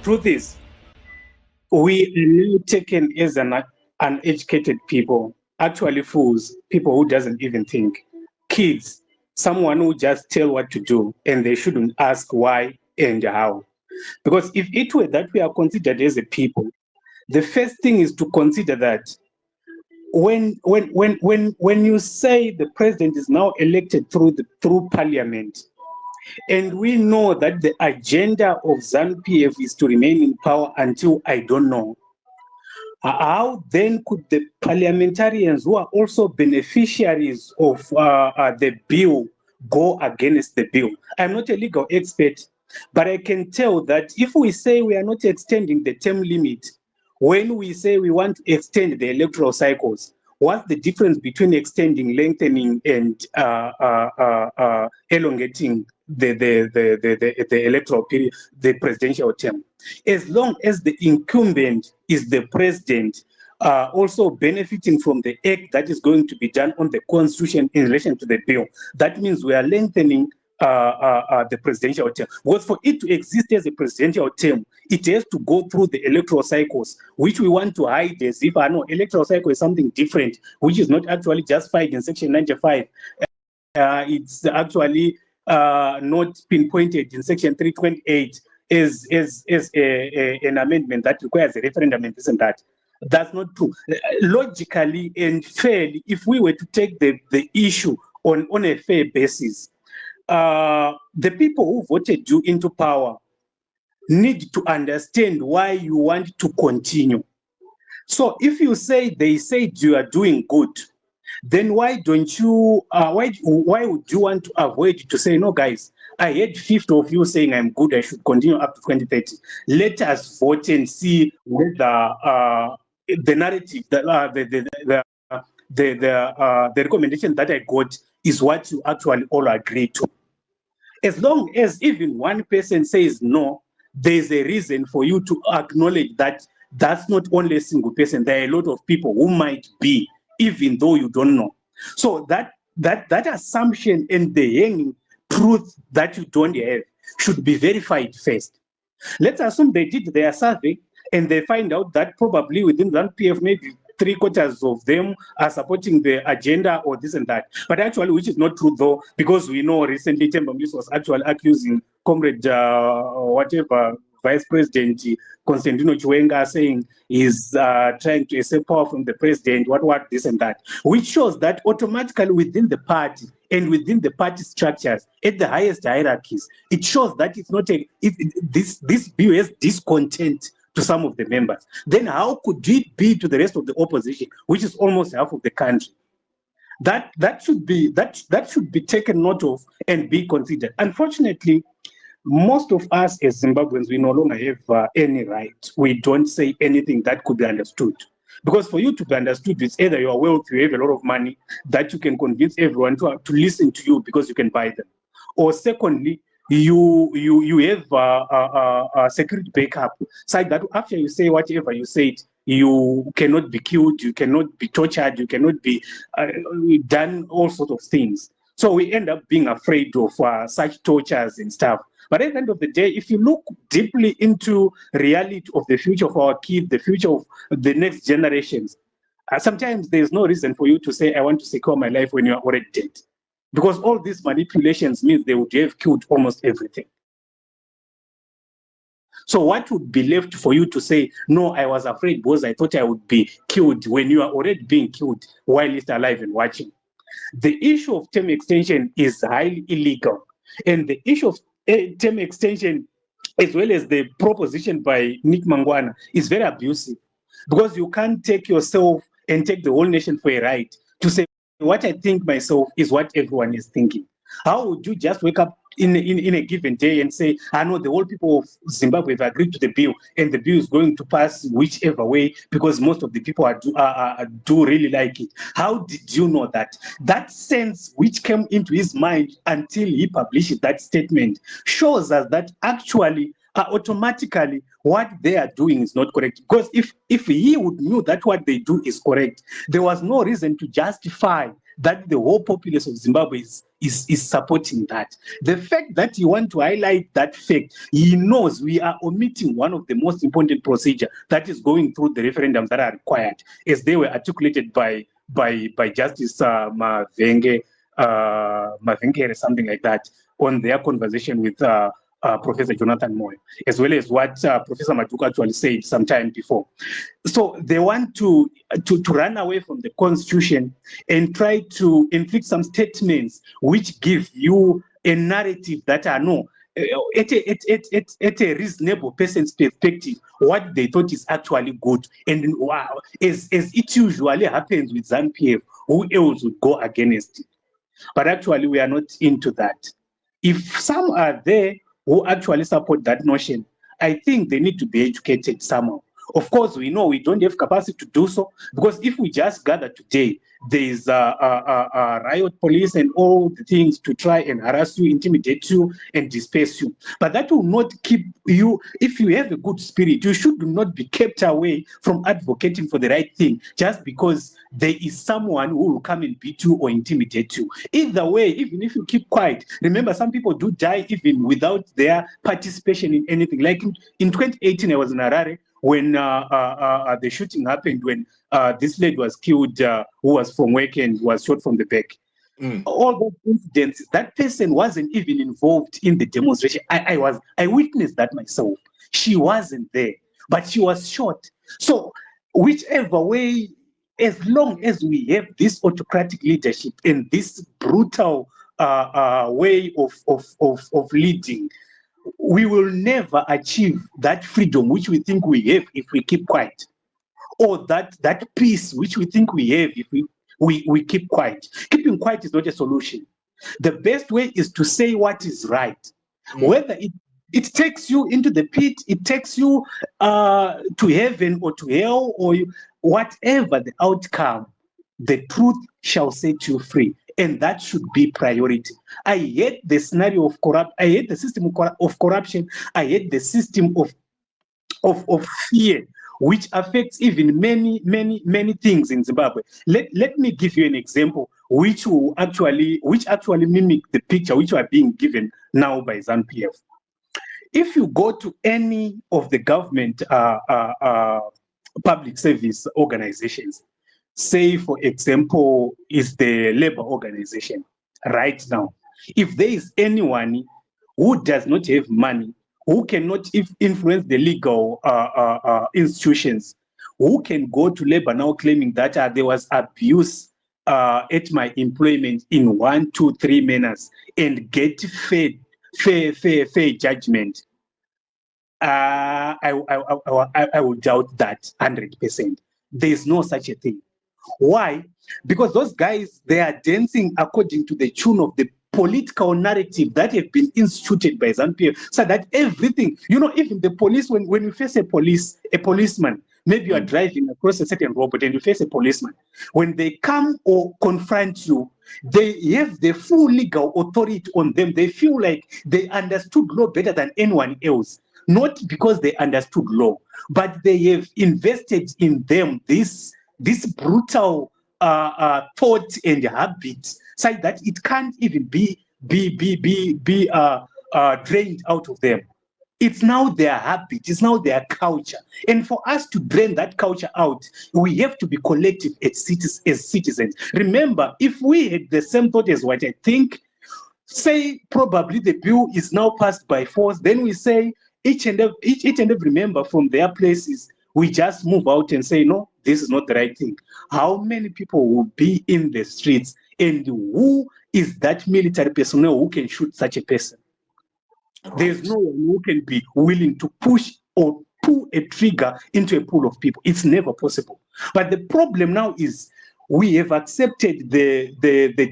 truth is, we are now taken as an uneducated people, actually fools, people who doesn't even think, kids, someone who just tell what to do and they shouldn't ask why and how. Because if it were that we are considered as a people, the first thing is to consider that when you say the president is now elected through parliament, and we know that the agenda of ZANU-PF is to remain in power until I don't know, how then could the parliamentarians who are also beneficiaries of the bill go against the bill? I'm not a legal expert, but I can tell that if we say we are not extending the term limit, when we say we want to extend the electoral cycles, what's the difference between extending, lengthening, and elongating the electoral period, the presidential term? As long as the incumbent is the president, also benefiting from the act that is going to be done on the constitution in relation to the bill, that means we are lengthening the presidential term. Because for it to exist as a presidential term, it has to go through the electoral cycles, which we want to hide as if I know electoral cycle is something different, which is not actually justified in Section 95. It's actually not pinpointed in Section 328 as an amendment that requires a referendum and this and that. That's not true. Logically and fairly, if we were to take the issue on a fair basis, the people who voted you into power need to understand why you want to continue. So if you say they said you are doing good, then why don't you why would you want to avoid to say, no guys, I heard 50 of you saying I'm good, I should continue up to 2030. Let us vote and see whether the narrative that the recommendation that I got is what you actually all agree to. As long as even one person says no, there's a reason for you to acknowledge that that's not only a single person. There are a lot of people who might be, even though you don't know. So that assumption and the hanging truth that you don't have should be verified first. Let's assume they did their survey and they find out that probably within that PF, maybe 3/4 of them are supporting the agenda or this and that. But actually, which is not true though, because we know recently Tembamlis was actually accusing Comrade whatever Vice President Constantino Chiwenga, saying he's trying to accept power from the president, what, this and that, which shows that automatically within the party and within the party structures at the highest hierarchies, it shows that it's not this bill has discontent to some of the members. Then how could it be to the rest of the opposition, which is almost half of the country? That should be taken note of and be considered. Unfortunately, most of us as Zimbabweans, we no longer have any right. We don't say anything that could be understood. Because for you to be understood, it's either you are wealthy, you have a lot of money, that you can convince everyone to listen to you because you can buy them. Or secondly, you have a security backup, so that after you say whatever you said, you cannot be killed, you cannot be tortured, you cannot be done all sorts of things. So we end up being afraid of such tortures and stuff. But at the end of the day, if you look deeply into reality of the future of our kids, the future of the next generations, sometimes there's no reason for you to say, I want to secure my life when you're already dead. Because all these manipulations means they would have killed almost everything. So what would be left for you to say, no, I was afraid because I thought I would be killed, when you are already being killed while it's alive and watching? The issue of term extension is highly illegal. And the issue of term extension, as well as the proposition by Nick Mangwana, is very abusive. Because you can't take yourself and take the whole nation for a ride to say, what I think myself is what everyone is thinking. How would you just wake up in a given day and say, I know the whole people of Zimbabwe have agreed to the bill and the bill is going to pass whichever way because most of the people do really like it? How did you know that? That sense which came into his mind until he published that statement shows us that actually automatically what they are doing is not correct. Because if he would know that what they do is correct, there was no reason to justify that the whole populace of Zimbabwe is supporting that. The fact that you want to highlight that fact, he knows we are omitting one of the most important procedure that is going through the referendums that are required, as they were articulated by Justice Mavenge or something like that, on their conversation with Professor Jonathan Moyo, as well as what Professor Maduka actually said some time before. So they want to run away from the constitution and try to inflict some statements which give you a narrative that are no, at a reasonable person's perspective, what they thought is actually good. And wow, as it usually happens with ZANU-PF, who else would go against it? But actually, we are not into that. If some are there who actually support that notion, I think they need to be educated somehow. Of course, we know we don't have capacity to do so, because if we just gather today, there is a riot police and all the things to try and harass you, intimidate you, and disperse you. But that will not keep you. If you have a good spirit, you should not be kept away from advocating for the right thing just because there is someone who will come and beat you or intimidate you. Either way, even if you keep quiet, remember, some people do die even without their participation in anything. Like in 2018, I was in Harare when the shooting happened, when this lady was killed, who was from work and was shot from the back. All those incidents, that person wasn't even involved in the demonstration. I witnessed that myself. She wasn't there, but she was shot. So whichever way, as long as we have this autocratic leadership and this brutal way of leading, we will never achieve that freedom which we think we have if we keep quiet, or that peace which we think we have if we keep quiet. Keeping quiet is not a solution. The best way is to say what is right. Whether it takes you into the pit, it takes you to heaven or to hell, or whatever the outcome, the truth shall set you free. And that should be priority. I hate the scenario of I hate the system of corruption. I hate the system of fear, which affects even many things in Zimbabwe. Let me give you an example which actually mimic the picture which are being given now by ZANU-PF. If you go to any of the government public service organizations, say for example is the labor organization right now, if there is anyone who does not have money, who cannot influence the legal institutions, who can go to labor now claiming that there was abuse at my employment in 1, 2, 3 manners and get fair judgment, I will doubt that 100%. There is no such a thing. Why? Because those guys, they are dancing according to the tune of the political narrative that have been instituted by ZANU-PF, so that everything, even the police, when you face a policeman, maybe you are driving across a certain road and you face a policeman, when they come or confront you, they have the full legal authority on them. They feel like they understood law better than anyone else, not because they understood law, but they have invested in them this brutal thought and habit, so that it can't even be drained out of them. It's now their habit, it's now their culture. And for us to drain that culture out, we have to be collective as citizens. Remember, if we had the same thought as what I think, say probably the bill is now passed by force, then we say each and every member from their places, we just move out and say, no, this is not the right thing. How many people will be in the streets, and who is that military personnel who can shoot such a person? Right. There's no one who can be willing to push or pull a trigger into a pool of people. It's never possible. But the problem now is we have accepted the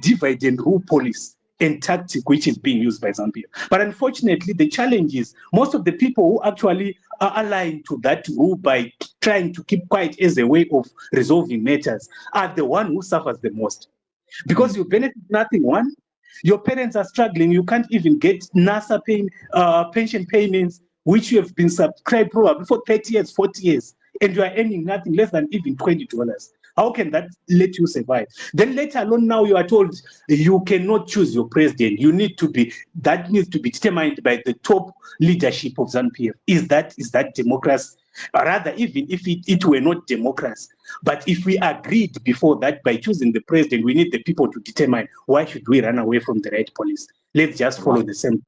divide and rule policy and tactic which is being used by ZANU-PF. But unfortunately, the challenge is most of the people who actually are aligned to that rule by trying to keep quiet as a way of resolving matters are the one who suffers the most. Because you benefit nothing, one, your parents are struggling, you can't even get NASA pension payments, which you have been subscribed probably for 30 years, 40 years, and you are earning nothing less than even $20. How can that let you survive? Then later alone, now you are told you cannot choose your president. You need to be, that needs to be determined by the top leadership of ZANU-PF. Is that democracy? Rather, even if it were not democracy, but if we agreed before that by choosing the president, we need the people to determine, why should we run away from the right police? Let's just follow the same